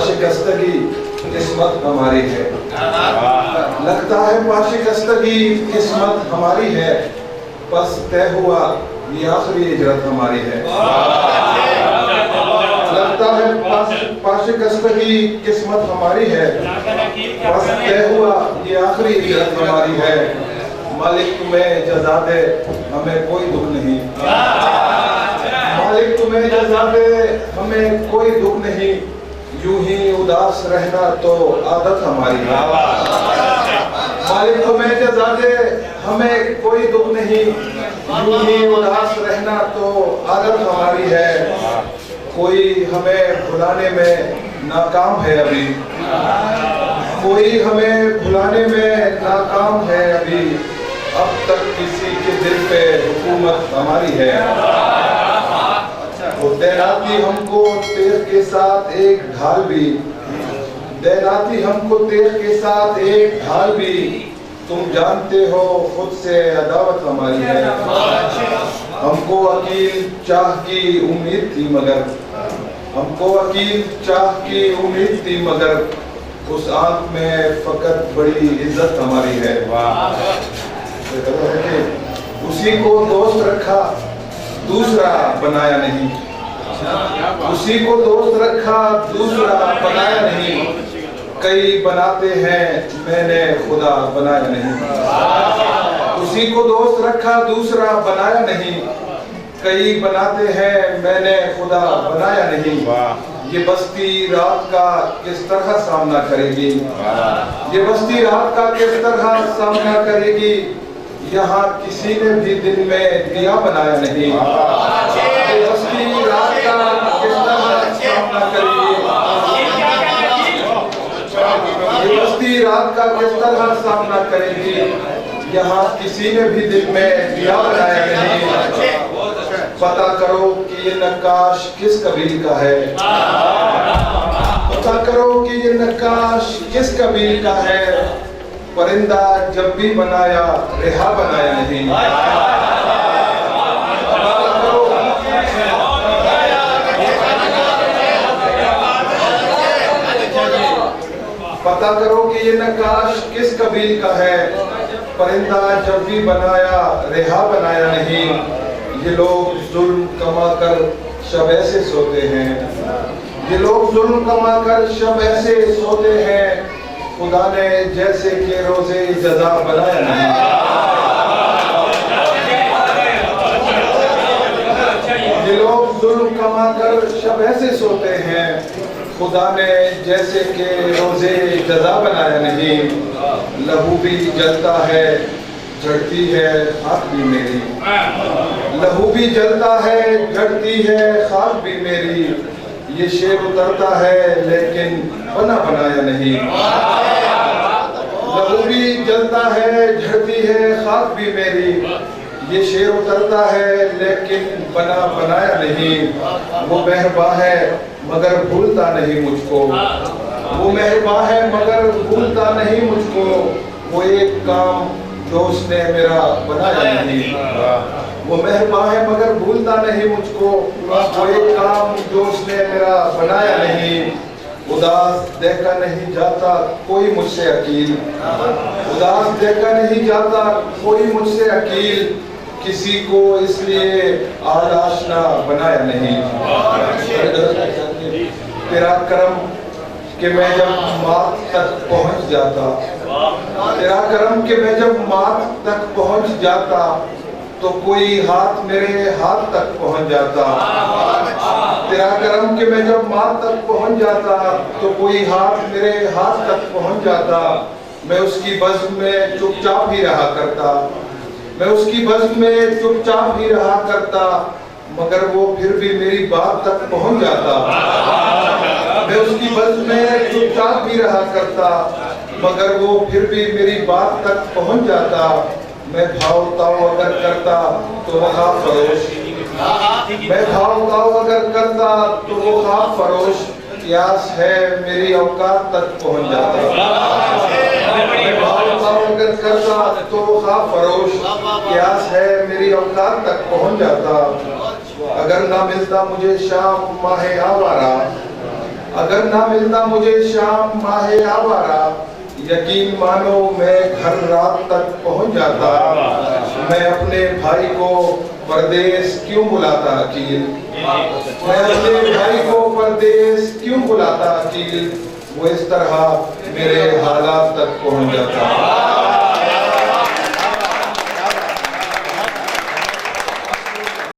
पाशिकस्तगी किस्मत हमारी है। लगता है पाशिकस्तगी किस्मत हमारी है, बस तय हुआ ये आखिरी हिजरत हमारी है। लगता है पाशिकस्तगी किस्मत हमारी है, बस तय हुआ ये आखिरी हिजरत हमारी है। मालिक तुम्हें जज़ा दे हमें कोई दुख नहीं, मालिक तुम्हें जज़ा दे हमें कोई दुख नहीं, यूं ही उदास रहना तो आदत हमारी है। मालिक तुम्हें जज़ा दे हमें कोई दुख नहीं, यूं ही उदास रहना तो आदत हमारी है। कोई हमें भुलाने में नाकाम है अभी, कोई हमें भुलाने में नाकाम है अभी, अब तक किसी के दिल पे हुकूमत हमारी है। देनाती हमको तेग के साथ एक ढाल भी, देनाती हमको तेग के साथ एक ढाल भी, तुम जानते हो खुद से अदावत हमारी है। हमको वकील चाह की उम्मीद थी मगर, हमको वकील चाह की उम्मीद थी मगर, उस आंख में फकत बड़ी इज्जत हमारी है। उसी को दोस्त रखा दूसरा बनाया नहीं, उसी को दोस्त रखा दूसरा बनाया नहीं, कई बनाते हैं मैंने खुदा बनाया नहीं। उसी को दोस्त रखा दूसरा बनाया नहीं, कई बनाते हैं मैंने खुदा बनाया नहीं। ये बस्ती रात का किस तरह सामना करेगी, ये बस्ती रात का किस तरह सामना करेगी, यहाँ किसी ने भी दिन में दिया बनाया नहीं। ये बस्ती रात का किस तरह सामना करेगी, ये बस्ती रात का किस तरह सामना करेगी, यहाँ किसी ने भी दिन में दिया बनाया नहीं। पता करो कि ये नक्काश किस कबील का है, पता करो कि ये नक्काश किस कबील का है, परिंदा जब भी बनाया रेहा बनाया नहीं। पता करो कि ये नक्काश किस कबील का है, परिंदा जब भी बनाया रेहा बनाया नहीं। ये लोग जुल्म कमा कर शब ऐसे सोते हैं, ये लोग जुल्म कमा कर शब ऐसे सोते हैं, खुदा ने जैसे के रोजे जज़ा बनाया नहीं। ये लोग जुल्म कमा कर शब ऐसे सोते हैं, खुदा ने जैसे के रोजे जज़ा बनाया नहीं। लहू भी जलता है झड़ती है खाक भी मेरी, लहू भी जलता है झड़ती है खाक भी मेरी, ये शेर उतरता है लेकिन बना बनाया नहीं। लहू भी जलता है झड़ती है खाक भी मेरी, ये शेर उतरता है लेकिन बना बनाया नहीं। वो मेहरबान है मगर भूलता नहीं मुझको, वो मेहरबान है मगर भूलता नहीं मुझको, वो एक काम जो उसने मेरा बनाया नहीं। वो मेहरबान है मगर भूलता नहीं मुझको, वो एक काम जो उसने मेरा बनाया नहीं। उदास देखा नहीं जाता कोई मुझसे अकील, उदास देखा नहीं जाता कोई मुझसे अकील, किसी को इसलिए आलाशना बनाया नहीं। तेरा करम कि मैं जब मात तक पहुंच जाता, तेरा करम कि मैं जब मात तक पहुंच जाता, तो कोई हाथ मेरे हाथ तक पहुंच जाता। तेरा करम कि मैं जब मात तक पहुंच जाता, तो कोई हाथ मेरे हाथ तक पहुंच जाता। मैं उसकी बज़्म में चुपचाप ही रहा करता, मैं उसकी बज़्म में चुपचाप ही रहा करता, मगर वो फिर भी मेरी बात तक पहुंच जाता। मैं उसकी बज़्म में चुपचाप भी रहा करता, मगर वो फिर भी मेरी बात तक पहुंच जाता। मैं भाव ताव अगर करता तो वो खा फरोश, मैं भाव ताव अगर करता तो वो खा फरोश, प्यास है मेरी औकात तक पहुंच जाता। मैं भाव ताव अगर करता तो वो खा फरोश, प्यास है मेरी औकात तक पहुंच जाता। अगर ना मिलता मुझे शाम माहे आवारा, अगर ना मिलता मुझे शाम माहे आवारा, यकीन मानो मैं घर रात तक पहुंच जाता। मैं अपने भाई को परदेश क्यों बुलाता अकील, मैं अपने भाई को परदेश क्यों बुलाता अकील, वो इस तरह मेरे हालात तक पहुंच जाता।